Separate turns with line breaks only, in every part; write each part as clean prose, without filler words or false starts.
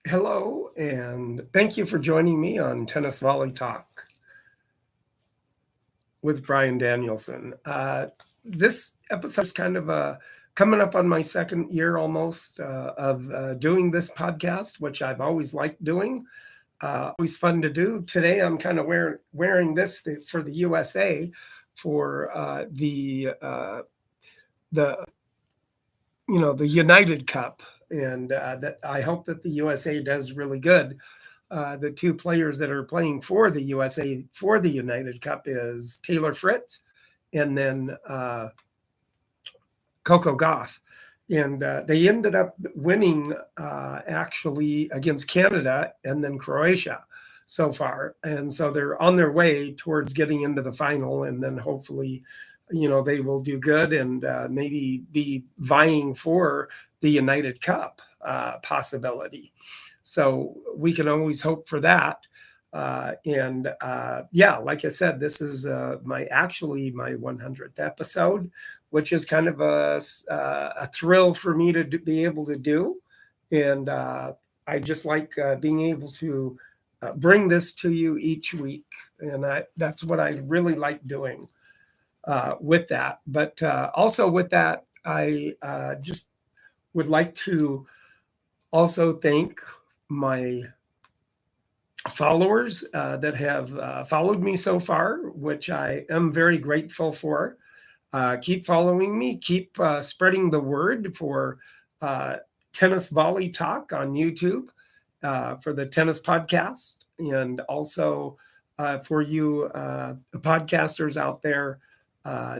Hello, and thank you for joining me on Tennis Volley Talk with Brian Danielson. This episode is kind of coming up on my second year almost of doing this podcast, which I've always liked doing. Always fun to do. Today, I'm kind of wearing this for the USA for the the United Cup, and that I hope that the USA does really good. The two players that are playing for the USA for the United Cup is Taylor Fritz and then Coco Gauff. And they ended up winning actually against Canada and then Croatia so far. And so they're on their way towards getting into the final, and then hopefully, they will do good and maybe be vying for the United Cup possibility. So we can always hope for that. Like I said, this is my 100th episode, which is kind of a thrill for me to be able to do. And I just like being able to bring this to you each week. And that's what I really like doing with that. But also with that, I just would like to also thank my followers that have followed me so far, which I am very grateful for. Keep following me. Keep spreading the word for Tennis Volley Talk on YouTube, for the tennis podcast, and also for you podcasters out there.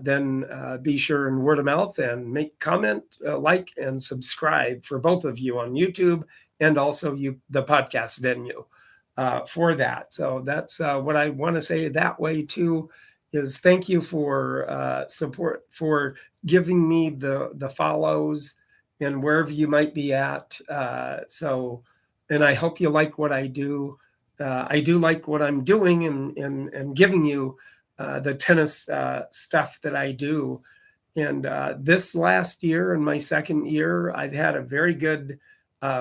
Then be sure and word of mouth and make comment, like, and subscribe for both of you on YouTube and also the podcast venue for that. So that's what I want to say that way too, is thank you for support, for giving me the follows and wherever you might be at. And I hope you like what I do. I do like what I'm doing and giving you the tennis stuff that I do. And this last year, in my second year, I've had a very good,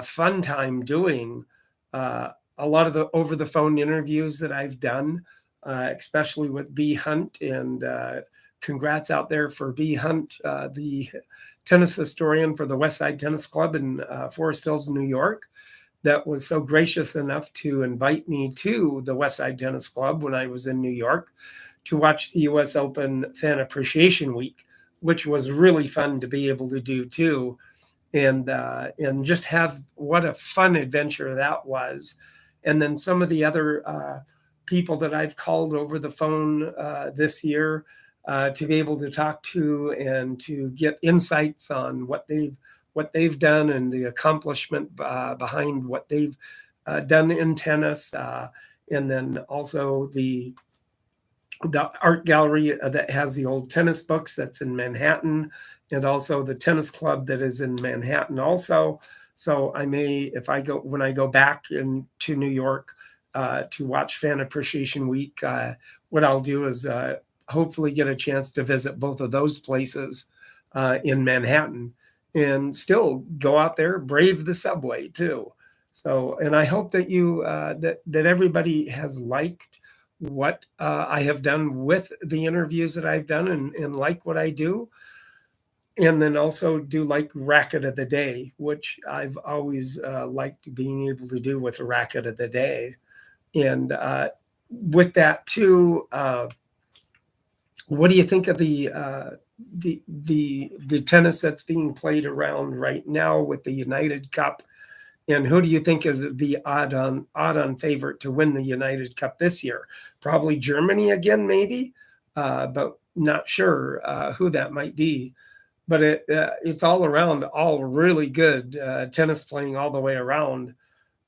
fun time doing a lot of the over the phone interviews that I've done, especially with B Hunt. And congrats out there for B Hunt, the tennis historian for the West Side Tennis Club in Forest Hills, New York, that was so gracious enough to invite me to the West Side Tennis Club when I was in New York to watch the US Open Fan Appreciation Week, which was really fun to be able to do too. And just have what a fun adventure that was. And then some of the other people that I've called over the phone this year to be able to talk to and to get insights on what they've done and the accomplishment behind what they've done in tennis. And then also the art gallery that has the old tennis books that's in Manhattan, and also the tennis club that is in Manhattan also. So I may, when I go back to New York to watch Fan Appreciation Week, what I'll do is hopefully get a chance to visit both of those places in Manhattan, and still go out there, brave the subway too. So, and I hope that that everybody has liked what I have done with the interviews that I've done, and like what I do. And then also do like Racket of the Day, which I've always liked being able to do with a Racket of the Day. And with that too, what do you think of the tennis that's being played around right now with the United Cup? And who do you think is the odd-on favorite to win the United Cup this year? Probably Germany again, maybe, but not sure who that might be. But it's all around, all really good tennis playing all the way around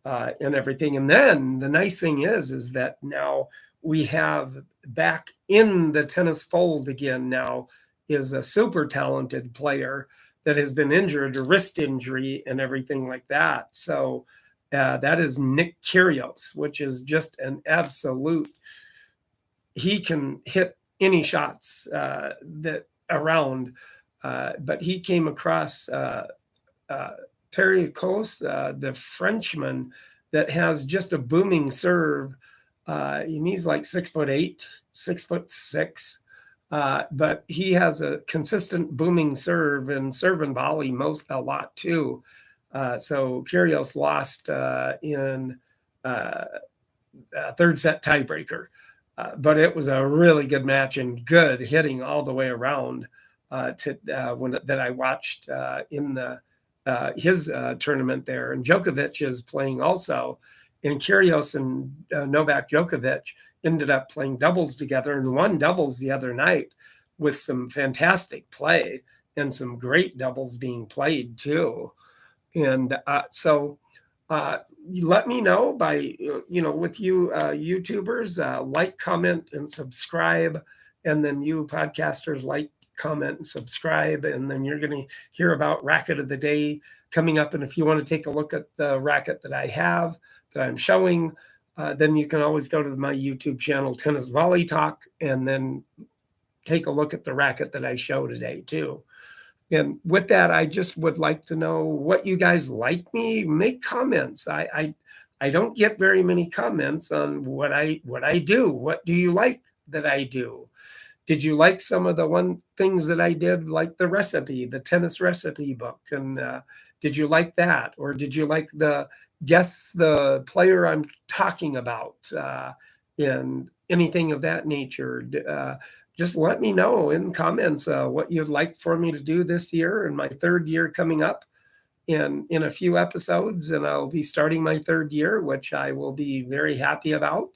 and everything. And then the nice thing is that now we have back in the tennis fold again now is a super talented player that has been injured, a wrist injury and everything like that. So that is Nick Kyrgios, which is just an absolute, he can hit any shots that around. But he came across to Kyrgios, the Frenchman, that has just a booming serve. And he's like 6'8", 6'6". But he has a consistent booming serve and serve and volley a lot too. So Kyrgios lost in third set tiebreaker. But it was a really good match and good hitting all the way around that I watched in his tournament there. And Djokovic is playing also. And Kyrgios and Novak Djokovic ended up playing doubles together and won doubles the other night with some fantastic play and some great doubles being played too. And so let me know by, with you YouTubers, like, comment, and subscribe. And then you podcasters, like, comment, and subscribe. And then you're going to hear about Racket of the Day coming up. And if you want to take a look at the racket that I have, that I'm showing, then you can always go to my YouTube channel, Tennis Volley Talk, and then take a look at the racket that I show today too. And with that, I just would like to know what you guys like me. Make comments. I don't get very many comments on what I do. What do you like that I do? Did you like some of the things that I did, like the recipe, the tennis recipe book? And did you like that? Or did you like guess the player I'm talking about, and anything of that nature? Just let me know in comments what you'd like for me to do this year, and my third year coming up in a few episodes. And I'll be starting my third year, which I will be very happy about.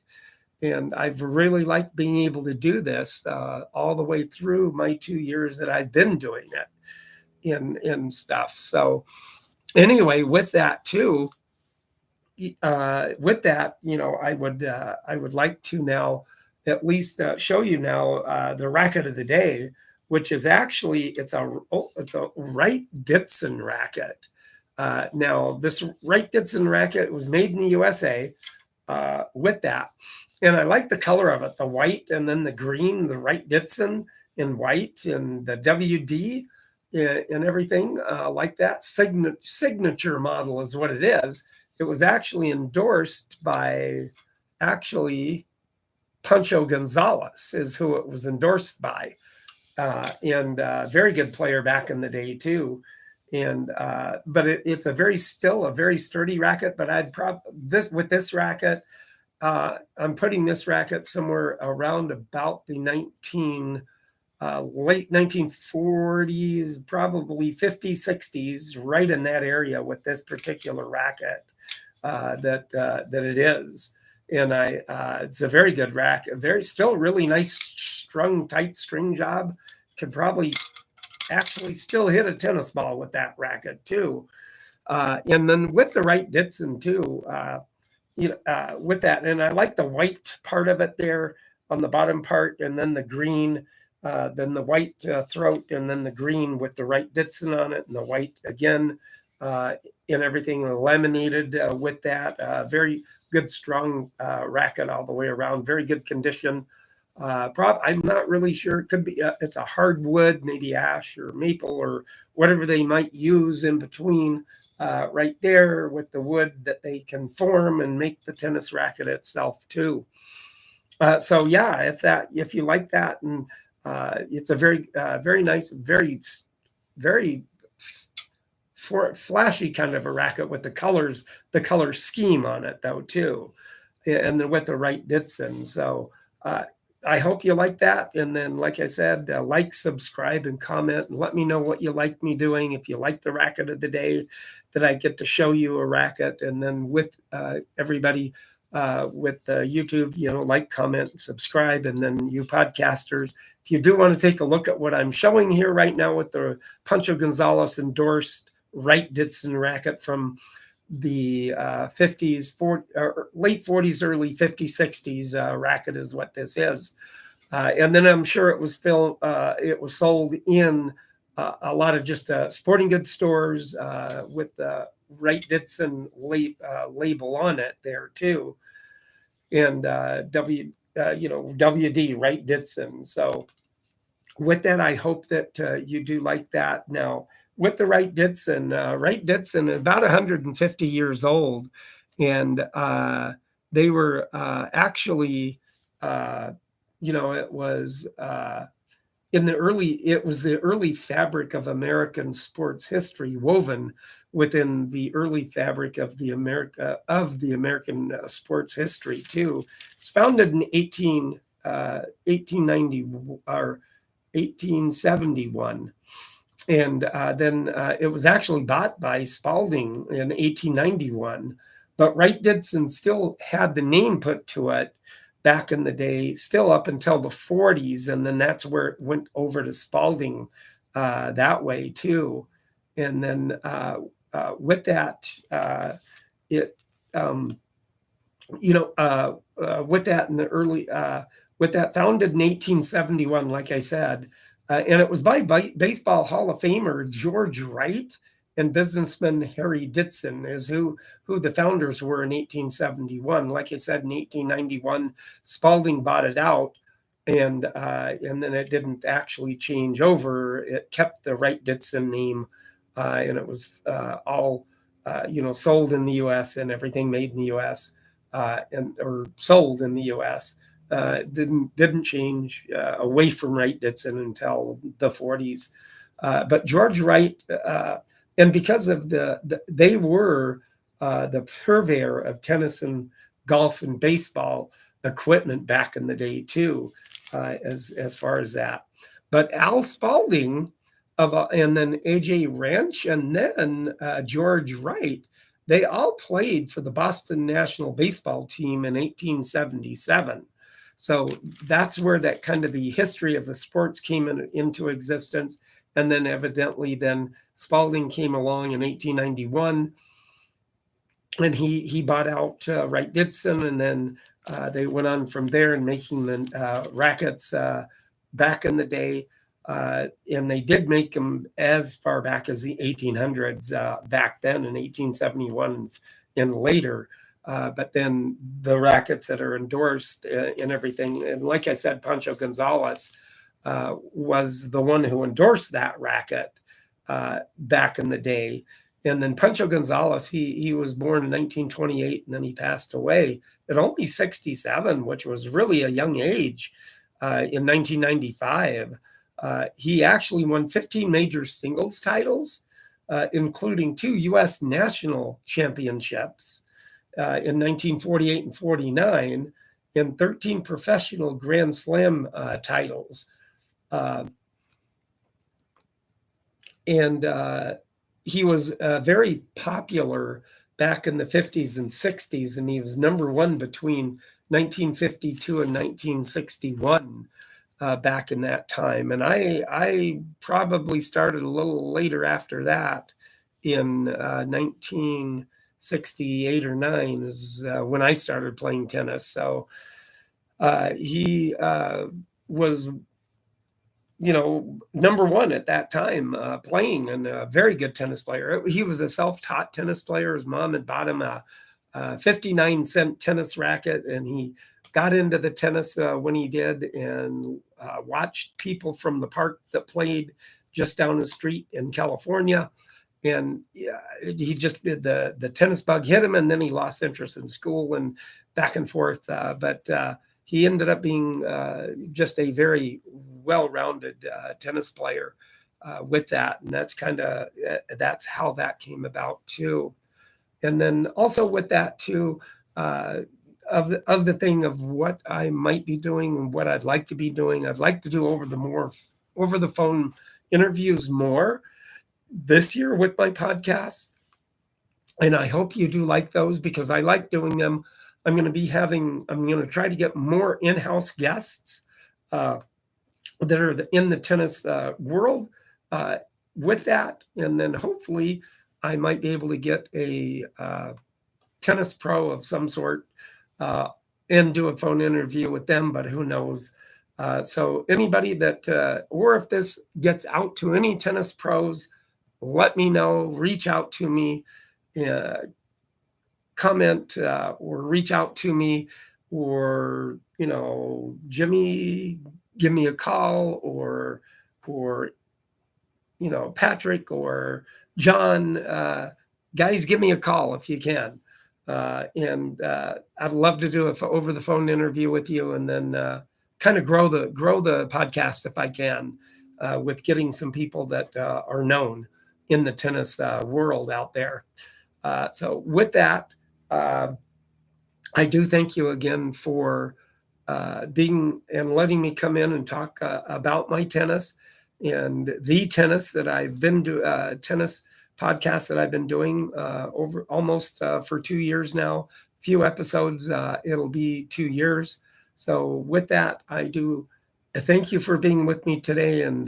And I've really liked being able to do this all the way through my 2 years that I've been doing it in stuff. So anyway, with that too, I would like to now at least show you now the racket of the day, which is actually it's a Wright-Ditzen racket. Now this Wright-Ditzen racket was made in the USA with that, and I like the color of it, the white and then the green, the Wright-Ditzen in white, and the WD and everything like that. Signature model is what it is. It was actually endorsed by Pancho Gonzalez is who it was endorsed by, and very good player back in the day too. And but it's still a very sturdy racket. But with this racket, I'm putting this racket somewhere around about the late 1940s, probably 50s, 60s, right in that area with this particular racket that it is. And it's a very good racket, still really nice strung, tight string job. Could probably actually still hit a tennis ball with that racket too. And then with the Wright-Ditzen too, with that, and I like the white part of it there on the bottom part, and then the green, then the white throat, and then the green with the Wright-Ditzen on it, and the white again, and everything laminated with that. Very good, strong racket all the way around. Very good condition. I'm not really sure. It could be it's a hardwood, maybe ash or maple or whatever they might use in between right there with the wood that they can form and make the tennis racket itself too. So yeah, if you like that, and it's a very nice, very flashy kind of a racket with the color scheme on it though too, and then with the Wright-Ditzen. So I hope you like that. And then, like I said, like, subscribe, and comment, and let me know what you like me doing. If you like the racket of the day, that I get to show you a racket. And then with everybody with YouTube, like, comment, subscribe. And then you podcasters, if you do want to take a look at what I'm showing here right now with the Pancho Gonzalez endorsed Wright-Ditzen racket from the 50s, late 40s, early 50s, 60s racket is what this is. And then I'm sure it was sold in a lot of just sporting goods stores with the Wright-Ditzen label on it there too. And WD Wright-Ditzen. So with that, I hope that you do like that. Now, with the Wright Ditson. Wright Ditson, about 150 years old, and they were actually, it was it was the early fabric of American sports history, woven within the early fabric of the American sports history too. It's founded in 1890 or 1871. And then it was actually bought by Spalding in 1891. But Wright Ditson still had the name put to it back in the day, still up until the 40s. And then that's where it went over to Spalding that way too. And then with that, it, with that in the early, with that founded in 1871, like I said, and it was by Baseball Hall of Famer George Wright and businessman Harry Ditson is who the founders were in 1871. Like I said, in 1891, Spalding bought it out, and then it didn't actually change over. It kept the Wright Ditson name, and it was all sold in the U.S. and everything made in the U.S. Or sold in the U.S. Didn't change away from Wright Ditson until the 40s. But George Wright, and because of they were the purveyor of tennis and golf and baseball equipment back in the day too, as far as that. But Al Spalding and then A.J. Wrench and then George Wright, they all played for the Boston National Baseball Team in 1877. So that's where that kind of the history of the sports came into existence. And then evidently then Spalding came along in 1891 and he bought out Wright Ditson, and then they went on from there and making the rackets back in the day. And they did make them as far back as the 1800s back then in 1871 and later. But then the rackets that are endorsed and everything, and like I said, Pancho Gonzalez was the one who endorsed that racket back in the day. And then Pancho Gonzalez, he was born in 1928, and then he passed away at only 67, which was really a young age in 1995. He actually won 15 major singles titles, including 2 U.S. national championships in 1948 and 49, and 13 professional Grand Slam titles. And he was very popular back in the 50s and 60s, and he was number 1 between 1952 and 1961 back in that time. And I probably started a little later after that in 1968 or 9 is when I started playing tennis. So he was number 1 at that time playing, and a very good tennis player. He was a self-taught tennis player. His mom had bought him a 59-cent tennis racket, and he got into the tennis when he did, and watched people from the park that played just down the street in California. And he just did the tennis bug hit him, and then he lost interest in school and back and forth. But he ended up being just a very well-rounded tennis player with that. And that's how that came about too. And then also with that too, of the thing of what I might be doing and what I'd like to be doing, I'd like to do over the phone interviews more this year with my podcast. And I hope you do like those, because I like doing them. I'm going to try to get more in-house guests that are in the tennis world with that. And then hopefully I might be able to get a tennis pro of some sort and do a phone interview with them, but who knows? So anybody that, or if this gets out to any tennis pros, let me know, reach out to me, comment or reach out to me, or, Jimmy, give me a call, or Patrick or John, guys, give me a call if you can. And I'd love to do an over the phone interview with you, and then kind of grow the podcast if I can, with getting some people that are known in the tennis world out there. So with that, I do thank you again for being and letting me come in and talk about my tennis and the tennis that I've been doing, tennis podcast that I've been doing over almost for 2 years now. Few episodes, it'll be 2 years. So with that, I do thank you for being with me today, and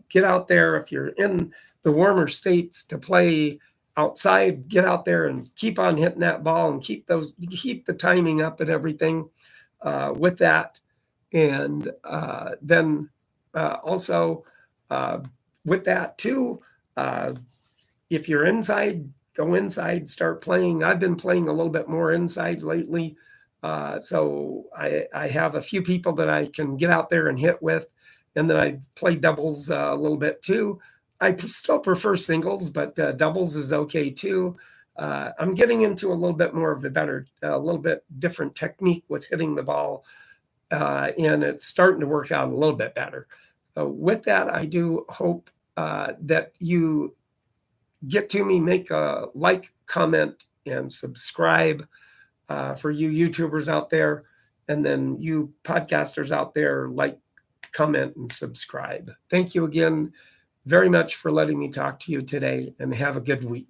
get out there if you're in the warmer states to play outside. Get out there and keep on hitting that ball and keep the timing up and everything with that. And then also with that too, if you're inside, go inside, start playing. I've been playing a little bit more inside lately. So I have a few people that I can get out there and hit with, and then I play doubles a little bit too. I still prefer singles, but doubles is okay too. I'm getting into a little bit more of a little bit different technique with hitting the ball, and it's starting to work out a little bit better. So with that, I do hope that you get to me, make a like, comment, and subscribe for you YouTubers out there, and then you podcasters out there, like, comment, and subscribe. Thank you again very much for letting me talk to you today, and have a good week.